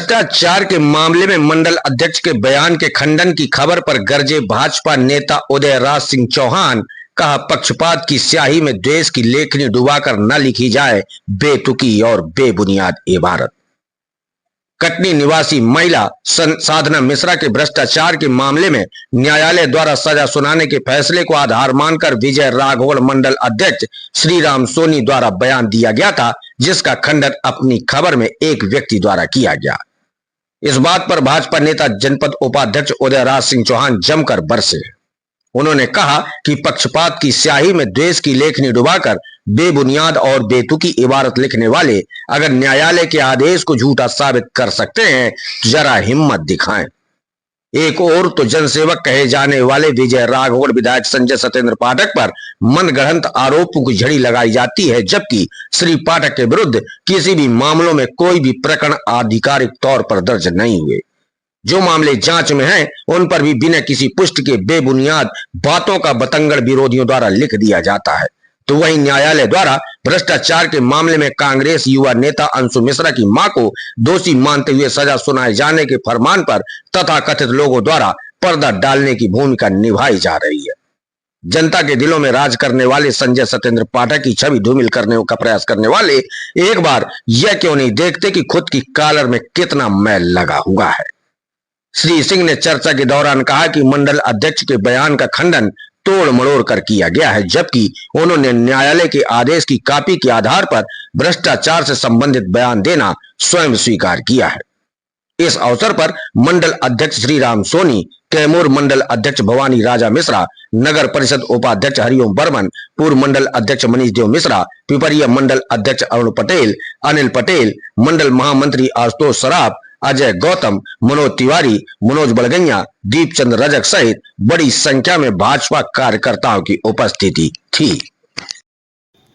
भ्रष्टाचार के मामले में मंडल अध्यक्ष के बयान के खंडन की खबर पर गरजे भाजपा नेता उदय राज सिंह चौहान। कहा, पक्षपात की स्याही में द्वेष की लेखनी डुबाकर न लिखी जाए बेतुकी और बेबुनियाद इबारत। कटनी निवासी महिला साधना मिश्रा के भ्रष्टाचार के मामले में न्यायालय द्वारा सजा सुनाने के फैसले को आधार मानकर विजय राघवगढ़ मंडल अध्यक्ष श्रीराम सोनी द्वारा बयान दिया गया था, जिसका खंडन अपनी खबर में एक व्यक्ति द्वारा किया गया। इस बात पर भाजपा नेता जनपद उपाध्यक्ष उदय राज सिंह चौहान जमकर बरसे। उन्होंने कहा कि पक्षपात की स्याही में द्वेष की लेखनी डुबाकर बेबुनियाद और बेतुकी इबारत लिखने वाले अगर न्यायालय के आदेश को झूठा साबित कर सकते हैं तो जरा हिम्मत दिखाएं। एक और तो जनसेवक कहे जाने वाले विजय राघवगढ़ विधायक संजय सत्येंद्र पाठक पर मनगढ़ंत आरोपों की झड़ी लगाई जाती है, जबकि श्री पाठक के विरुद्ध किसी भी मामलों में कोई भी प्रकरण आधिकारिक तौर पर दर्ज नहीं हुए। जो मामले जांच में हैं, उन पर भी बिना किसी पुष्टि के बेबुनियाद बातों का बतंगड़ विरोधियों द्वारा लिख दिया जाता है। तो वहीं न्यायालय द्वारा भ्रष्टाचार के मामले में कांग्रेस युवा नेता अंशु मिश्रा की मां को दोषी मानते हुए सजा सुनाए जाने के फरमान पर तथाकथित लोगों द्वारा पर्दा डालने की भूमिका निभाई जा रही है। जनता के दिलों में राज करने वाले संजय सत्येंद्र पाठक की छवि धूमिल करने का प्रयास करने वाले एक बार यह क्यों नहीं देखते कि खुद की कॉलर में कितना मैल लगा हुआ है। श्री सिंह ने चर्चा के दौरान कहा कि मंडल अध्यक्ष के बयान का खंडन तोड़ मड़ोड़ कर किया गया है, जबकि उन्होंने न्यायालय के आदेश की कॉपी के आधार पर भ्रष्टाचार से संबंधित बयान देना स्वयं स्वीकार किया है। इस अवसर पर मंडल अध्यक्ष श्रीराम सोनी, कैमूर मंडल अध्यक्ष भवानी राजा मिश्रा, नगर परिषद उपाध्यक्ष हरिओम बर्मन, पूर्व मंडल अध्यक्ष मनीष देव मिश्रा, पिपरिया मंडल अध्यक्ष अरुण पटेल, अनिल पटेल, मंडल महामंत्री आशुतोष सराफ, अजय गौतम, मनोज तिवारी, मनोज बड़गैया, दीपचंद रजक सहित बड़ी संख्या में भाजपा कार्यकर्ताओं की उपस्थिति थी।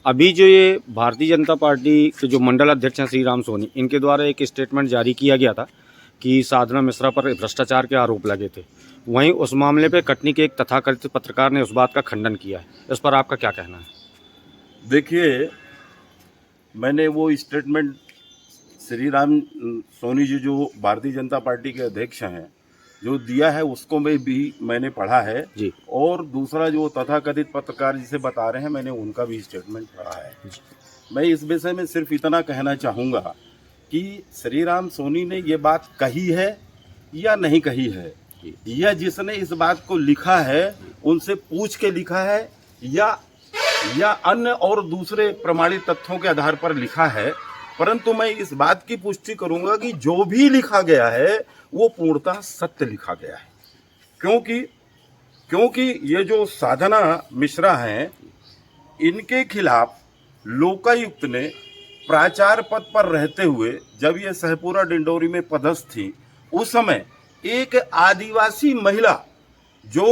अभी जो ये भारतीय जनता पार्टी के जो मंडल अध्यक्ष हैं श्रीराम सोनी, इनके द्वारा एक स्टेटमेंट जारी किया गया था कि साधना मिश्रा पर भ्रष्टाचार के आरोप लगे थे। वहीं उस मामले पे कटनी के एक तथाकथित पत्रकार ने उस बात का खंडन किया है। इस पर आपका क्या कहना है? देखिए, मैंने वो स्टेटमेंट श्रीराम सोनी जी जो भारतीय जनता पार्टी के अध्यक्ष हैं जो दिया है उसको मैंने पढ़ा है जी। और दूसरा जो तथाकथित पत्रकार जिसे बता रहे हैं मैंने उनका भी स्टेटमेंट पढ़ा है। मैं इस विषय में सिर्फ इतना कहना चाहूँगा कि श्रीराम सोनी ने ये बात कही है या नहीं कही है, या जिसने इस बात को लिखा है उनसे पूछ के लिखा है या अन्य और दूसरे प्रमाणित तथ्यों के आधार पर लिखा है, परंतु मैं इस बात की पुष्टि करूंगा कि जो भी लिखा गया है वो पूर्णतः सत्य लिखा गया है। क्योंकि ये जो साधना मिश्रा हैं, इनके खिलाफ लोकायुक्त ने प्राचार्य पद पर रहते हुए जब ये सहपुरा डिंडोरी में पदस्थ थी, उस समय एक आदिवासी महिला जो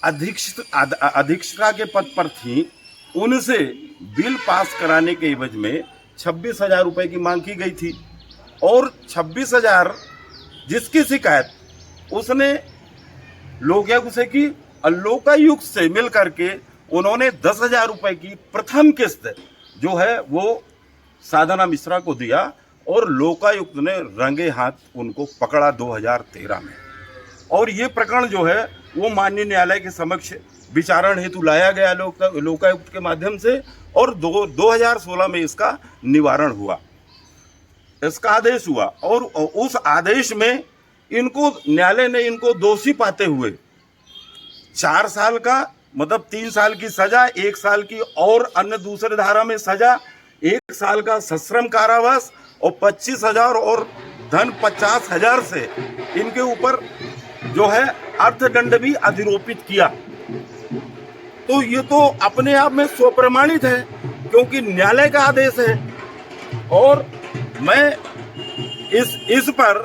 अधीक्षिका के पद पर थी, उनसे बिल पास कराने के एवज में 26,000 रुपए की मांग की गई थी और 26,000 जिसकी शिकायत उसने लोकायुक्त से की, लोकायुक्त से मिल करके उन्होंने 10,000 रुपए की प्रथम किस्त जो है वो साधना मिश्रा को दिया और लोकायुक्त ने रंगे हाथ उनको पकड़ा 2013 में। और ये प्रकरण जो है वो माननीय न्यायालय के समक्ष विचारण हेतु लाया गया लोकायुक्त के माध्यम से और 2016 में इसका निवारण हुआ, इसका आदेश हुआ और उस आदेश में इनको न्यायालय ने इनको दोषी पाते हुए 4 साल का मतलब 3 साल की सजा, 1 साल की और अन्य दूसरे धारा में सजा, 1 साल का सश्रम कारावास और 25,000 और धन 50,000 से इनके ऊपर जो है अर्थदंड भी अधिरोपित किया। तो ये तो अपने आप में स्वप्रमाणित है क्योंकि न्यायालय का आदेश है। और मैं इस पर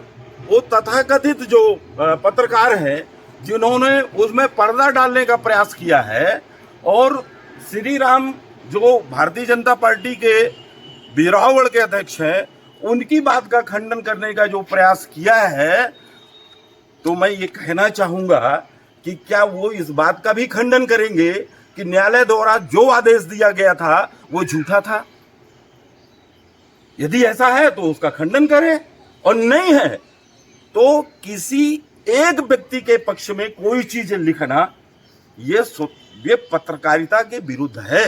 वो तथाकथित जो पत्रकार हैं जिन्होंने उसमें पर्दा डालने का प्रयास किया है और श्री राम जो भारतीय जनता पार्टी के बिरावगढ़ के अध्यक्ष हैं, उनकी बात का खंडन करने का जो प्रयास किया है, तो मैं ये कहना चाहूँगा कि क्या वो इस बात का भी खंडन करेंगे कि न्यायालय द्वारा जो आदेश दिया गया था वो झूठा था? यदि ऐसा है तो उसका खंडन करें और नहीं है तो किसी एक व्यक्ति के पक्ष में कोई चीज लिखना ये पत्रकारिता के विरुद्ध है।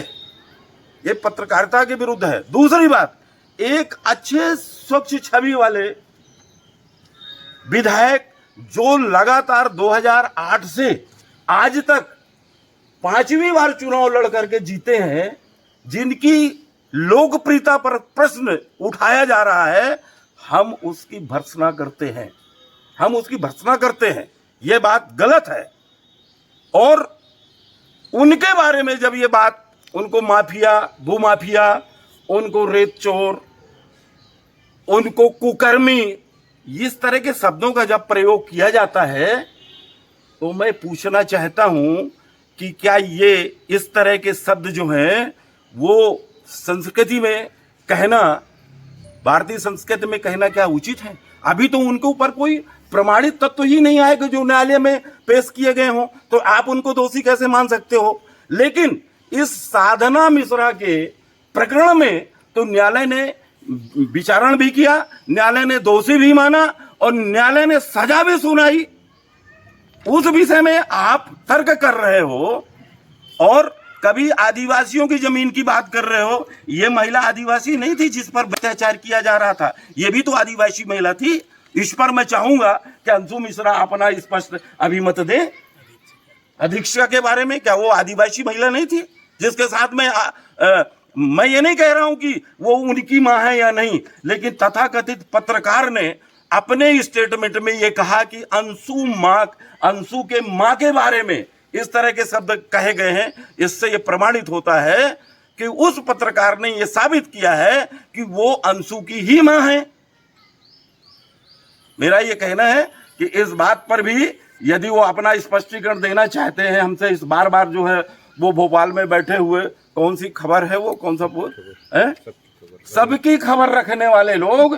ये पत्रकारिता के विरुद्ध है। दूसरी बात, एक अच्छे स्वच्छ छवि वाले विधायक जो लगातार 2008 से आज तक 5वीं बार चुनाव लड़ करके जीते हैं, जिनकी लोकप्रियता पर प्रश्न उठाया जा रहा है, हम उसकी भर्त्सना करते हैं। हम उसकी भर्त्सना करते हैं। यह बात गलत है। और उनके बारे में जब ये बात, उनको माफिया, भूमाफिया, उनको रेत चोर, उनको कुकर्मी, इस तरह के शब्दों का जब प्रयोग किया जाता है तो मैं पूछना चाहता हूं कि क्या ये इस तरह के शब्द जो हैं वो संस्कृति में कहना, भारतीय संस्कृति में कहना क्या उचित है? अभी तो उनके ऊपर कोई प्रमाणित तत्व ही नहीं आएगा जो न्यायालय में पेश किए गए हों, तो आप उनको दोषी कैसे मान सकते हो? लेकिन इस साधना मिश्रा के प्रकरण में तो न्यायालय ने विचारण भी किया, न्यायालय ने दोषी भी माना और न्यायालय ने सजा भी सुनाई। उस विषय में आप तर्क कर रहे हो और कभी आदिवासियों की जमीन की बात कर रहे हो। ये महिला आदिवासी नहीं थी जिस पर अत्याचार किया जा रहा था, ये भी तो आदिवासी महिला थी। इस पर मैं चाहूंगा कि अंशु मिश्रा अपना स्पष्ट अभिमत दे। अधीक्षक के बारे में, क्या वो आदिवासी महिला नहीं थी जिसके साथ में मैं ये नहीं कह रहा हूं कि वो उनकी मां है या नहीं, लेकिन तथाकथित पत्रकार ने अपने स्टेटमेंट में ये कहा कि अंशु के मां के बारे में इस तरह के शब्द कहे गए हैं। इससे ये प्रमाणित होता है कि उस पत्रकार ने ये साबित किया है कि वो अंशु की ही मां है। मेरा ये कहना है कि इस बात पर भी यदि वो अपना स्पष्टीकरण देना चाहते हैं हमसे, इस बार बार जो है वो भोपाल में बैठे हुए, कौन सी खबर है वो, कौन सा है, सबकी खबर रखने वाले लोग,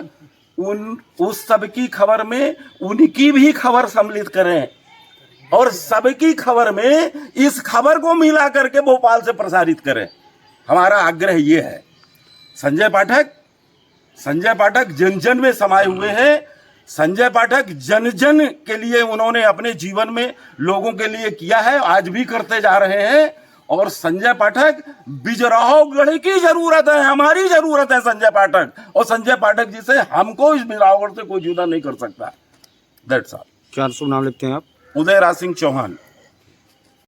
उस सबकी खबर में उनकी भी खबर सम्मिलित करें और सबकी खबर में इस खबर को मिला करके भोपाल से प्रसारित करें। हमारा आग्रह ये है। संजय पाठक जन जन में समाये हुए हैं। संजय पाठक जन जन के लिए उन्होंने अपने जीवन में लोगों के लिए किया है, आज भी करते जा रहे हैं। और संजय पाठक बिजरावगढ़ की जरूरत है, हमारी जरूरत है संजय पाठक, और संजय पाठक जी से हमको इस बिजरावगढ़ से कोई जुदा नहीं कर सकता। That's all. क्या शुभ नाम लिखते हैं आप? उदय राज सिंह चौहान।